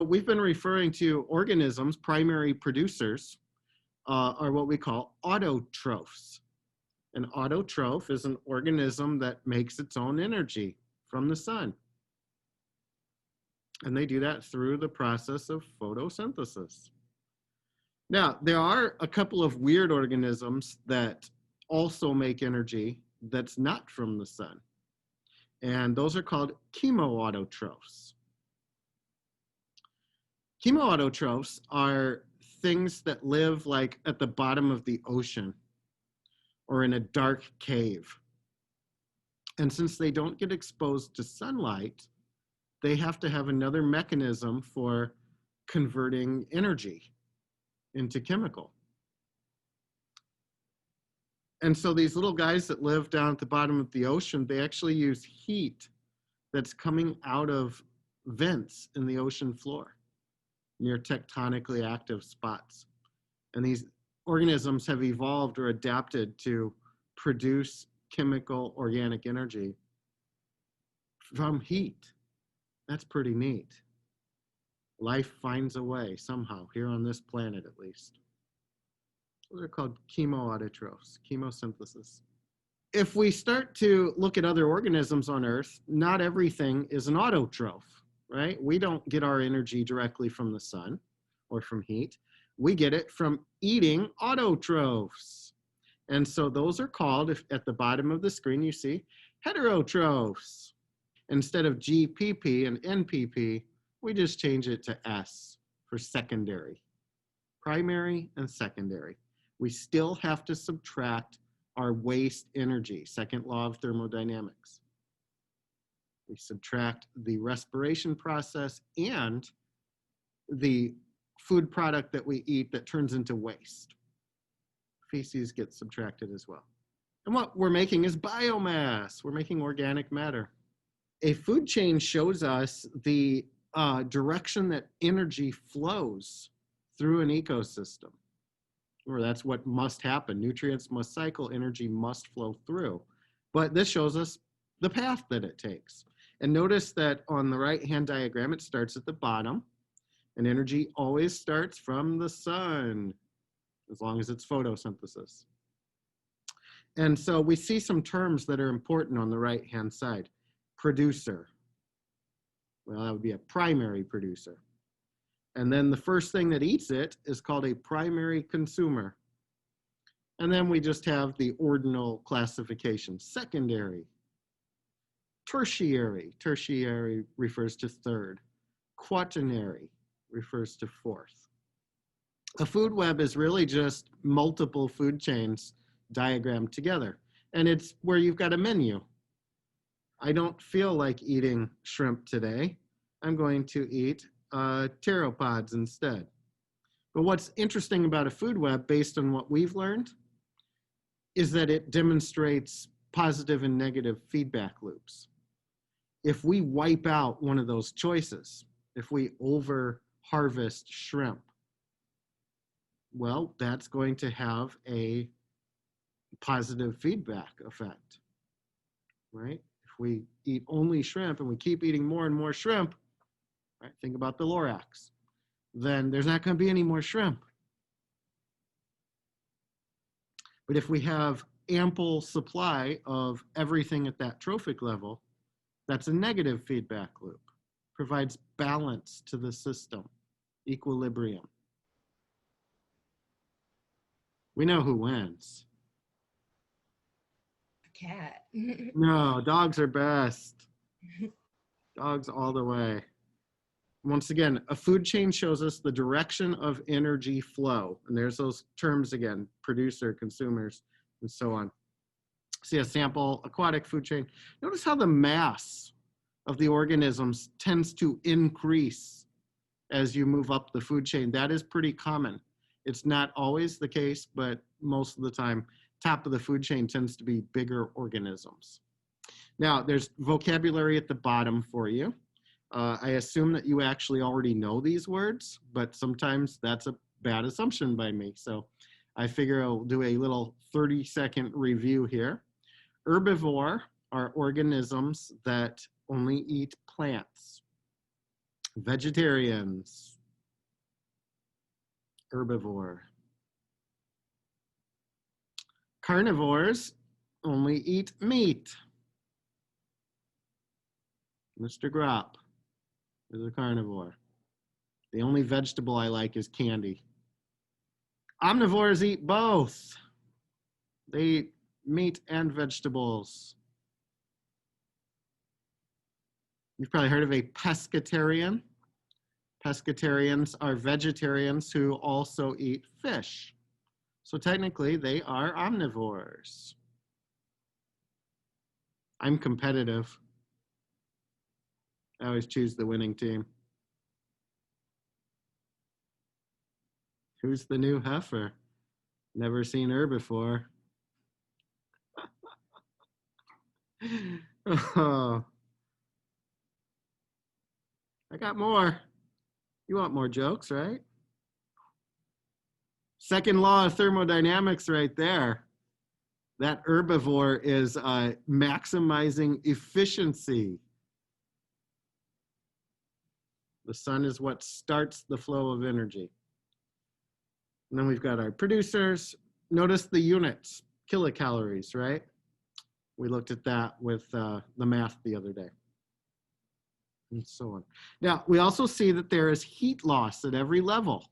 we've been referring to organisms, primary producers, are what we call autotrophs. An autotroph is an organism that makes its own energy from the sun. And they do that through the process of photosynthesis. Now, there are a couple of weird organisms that also make energy that's not from the sun. And those are called chemoautotrophs. Chemoautotrophs are things that live like at the bottom of the ocean or in a dark cave. And since they don't get exposed to sunlight, they have to have another mechanism for converting energy into chemical. And so these little guys that live down at the bottom of the ocean, they actually use heat that's coming out of vents in the ocean floor near tectonically active spots. And these organisms have evolved or adapted to produce chemical organic energy from heat. That's pretty neat. Life finds a way somehow, here on this planet at least. Those are called chemoautotrophs, chemosynthesis. If we start to look at other organisms on Earth, not everything is an autotroph, right? We don't get our energy directly from the sun or from heat. We get it from eating autotrophs. And so those are called, if at the bottom of the screen you see, heterotrophs. Instead of GPP and NPP, we just change it to S for secondary. Primary and secondary. We still have to subtract our waste energy, second law of thermodynamics. We subtract the respiration process and the food product that we eat that turns into waste. Feces gets subtracted as well. And what we're making is biomass. We're making organic matter. A food chain shows us the direction that energy flows through an ecosystem. Or that's what must happen. Nutrients must cycle, energy must flow through. But this shows us the path that it takes. And notice that on the right-hand diagram, it starts at the bottom, and energy always starts from the sun, as long as it's photosynthesis. And so we see some terms that are important on the right-hand side. Producer. Well, that would be a primary producer. And then the first thing that eats it is called a primary consumer. And then we just have the ordinal classification. Secondary. Tertiary. Tertiary refers to third. Quaternary refers to fourth. A food web is really just multiple food chains diagrammed together. And it's where you've got a menu. I don't feel like eating shrimp today. I'm going to eat pteropods instead. But what's interesting about a food web, based on what we've learned, is that it demonstrates positive and negative feedback loops. If we wipe out one of those choices, if we over harvest shrimp, well, that's going to have a positive feedback effect, right? If we eat only shrimp and we keep eating more and more shrimp, right, think about the Lorax, then there's not going to be any more shrimp. But if we have ample supply of everything at that trophic level, that's a negative feedback loop. Provides balance to the system, equilibrium. We know who wins. A cat. No, dogs are best. Dogs all the way. Once again, a food chain shows us the direction of energy flow. And there's those terms again, producer, consumers, and so on. See a sample, aquatic food chain. Notice how the mass of the organisms tends to increase as you move up the food chain. That is pretty common. It's not always the case, but most of the time, top of the food chain tends to be bigger organisms. Now, there's vocabulary at the bottom for you. I assume that you actually already know these words, but sometimes that's a bad assumption by me. So I figure I'll do a little 30-second review here. Herbivore are organisms that only eat plants. Vegetarians, herbivore. Carnivores only eat meat. Mr. Gropp is a carnivore. The only vegetable I like is candy. Omnivores eat both. They eat meat and vegetables. You've probably heard of a pescatarian. Pescatarians are vegetarians who also eat fish. So technically, they are omnivores. I'm competitive. I always choose the winning team. Who's the new heifer? Never seen her before. Oh, I got more. You want more jokes, right? Second law of thermodynamics right there. That herbivore is maximizing efficiency. The sun is what starts the flow of energy. And then we've got our producers. Notice the units, kilocalories, right? We looked at that with the math the other day. And so on. Now, we also see that there is heat loss at every level.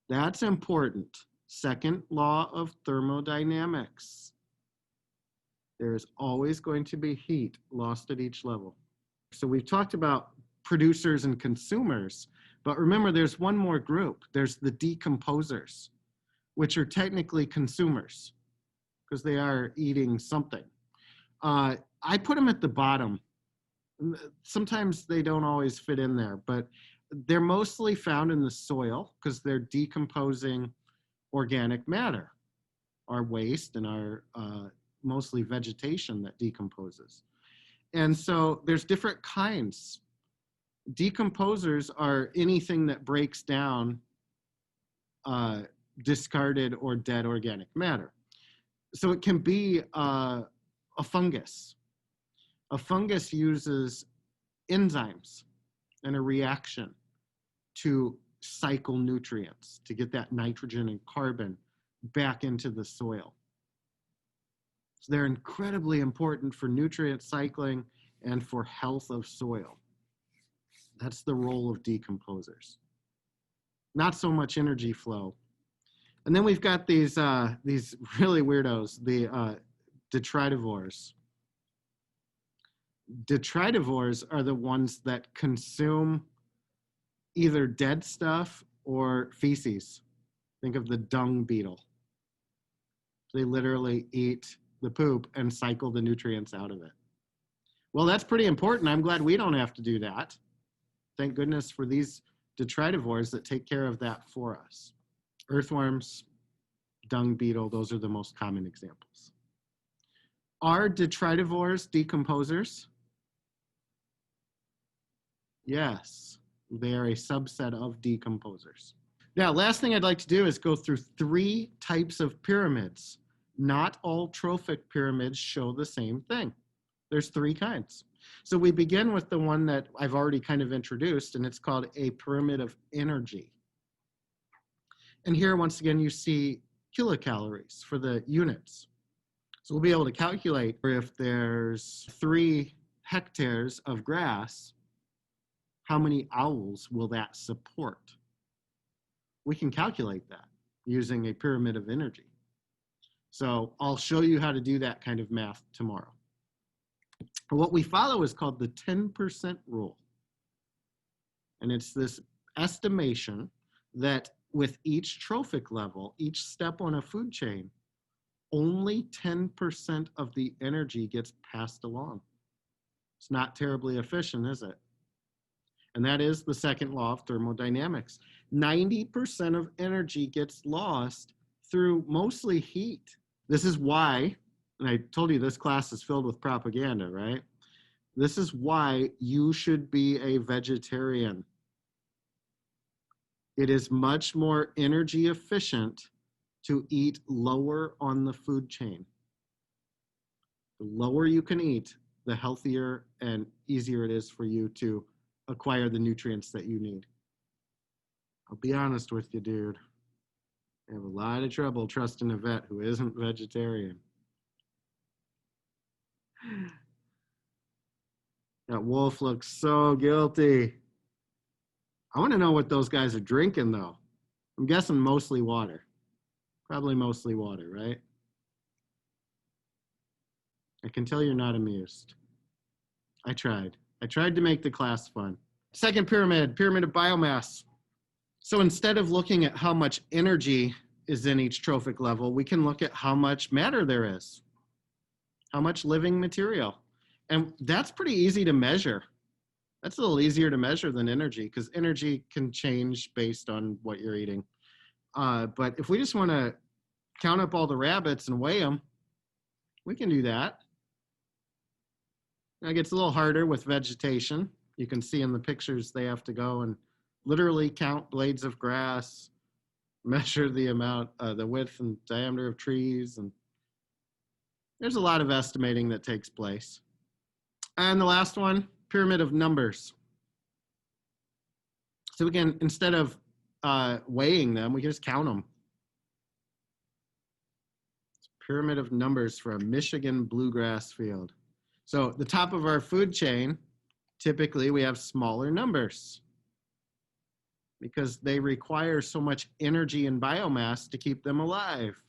That's important. Second law of thermodynamics. There is always going to be heat lost at each level. So we've talked about producers and consumers, but remember there's one more group. There's the decomposers, which are technically consumers because they are eating something. I put them at the bottom. Sometimes they don't always fit in there, but they're mostly found in the soil because they're decomposing organic matter, our waste and our mostly vegetation that decomposes. And so there's different kinds. Decomposers are anything that breaks down discarded or dead organic matter. So it can be a fungus. A fungus uses enzymes and a reaction to cycle nutrients to get that nitrogen and carbon back into the soil. So they're incredibly important for nutrient cycling and for health of soil. That's the role of decomposers. Not so much energy flow. And then we've got these really weirdos, the detritivores. Detritivores are the ones that consume either dead stuff or feces. Think of the dung beetle. They literally eat the poop and cycle the nutrients out of it. Well, that's pretty important. I'm glad we don't have to do that. Thank goodness for these detritivores that take care of that for us. Earthworms, dung beetle, those are the most common examples. Are detritivores decomposers? Yes, they are a subset of decomposers. Now, last thing I'd like to do is go through 3 types of pyramids. Not all trophic pyramids show the same thing. There's 3 kinds. So we begin with the one that I've already kind of introduced, and it's called a pyramid of energy. And here, once again, you see kilocalories for the units. So we'll be able to calculate if there's 3 hectares of grass, how many owls will that support? We can calculate that using a pyramid of energy. So I'll show you how to do that kind of math tomorrow. But what we follow is called the 10% rule. And it's this estimation that with each trophic level, each step on a food chain, only 10% of the energy gets passed along. It's not terribly efficient, is it? And that is the second law of thermodynamics. 90% of energy gets lost through mostly heat. This is why, and I told you this class is filled with propaganda, right? This is why you should be a vegetarian. It is much more energy efficient to eat lower on the food chain. The lower you can eat, the healthier and easier it is for you to acquire the nutrients that you need. I'll be honest with you, dude. I have a lot of trouble trusting a vet who isn't vegetarian. That wolf looks so guilty. I want to know what those guys are drinking, though. I'm guessing mostly water. Probably mostly water, right? I can tell you're not amused. I tried. I tried to make the class fun. Second pyramid, pyramid of biomass. So instead of looking at how much energy is in each trophic level, we can look at how much matter there is, how much living material. And that's pretty easy to measure. That's a little easier to measure than energy, because energy can change based on what you're eating. But if we just want to count up all the rabbits and weigh them, we can do that. Now it gets a little harder with vegetation. You can see in the pictures they have to go and literally count blades of grass, measure the amount, the width and diameter of trees, and there's a lot of estimating that takes place. And the last one, pyramid of numbers. So we can, instead of weighing them, we can just count them. It's a pyramid of numbers for a Michigan bluegrass field. So the top of our food chain, typically we have smaller numbers because they require so much energy and biomass to keep them alive.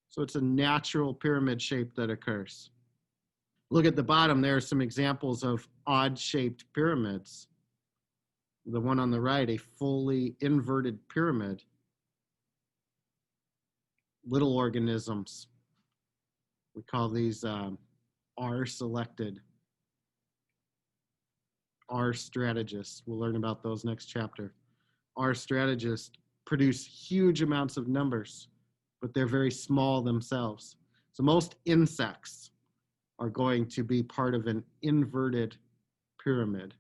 So it's a natural pyramid shape that occurs. Look at the bottom, there are some examples of odd-shaped pyramids. The one on the right, a fully inverted pyramid. Little organisms. We call these R-selected. R strategists. We'll learn about those next chapter. R strategists produce huge amounts of numbers, but they're very small themselves. So most insects are going to be part of an inverted pyramid.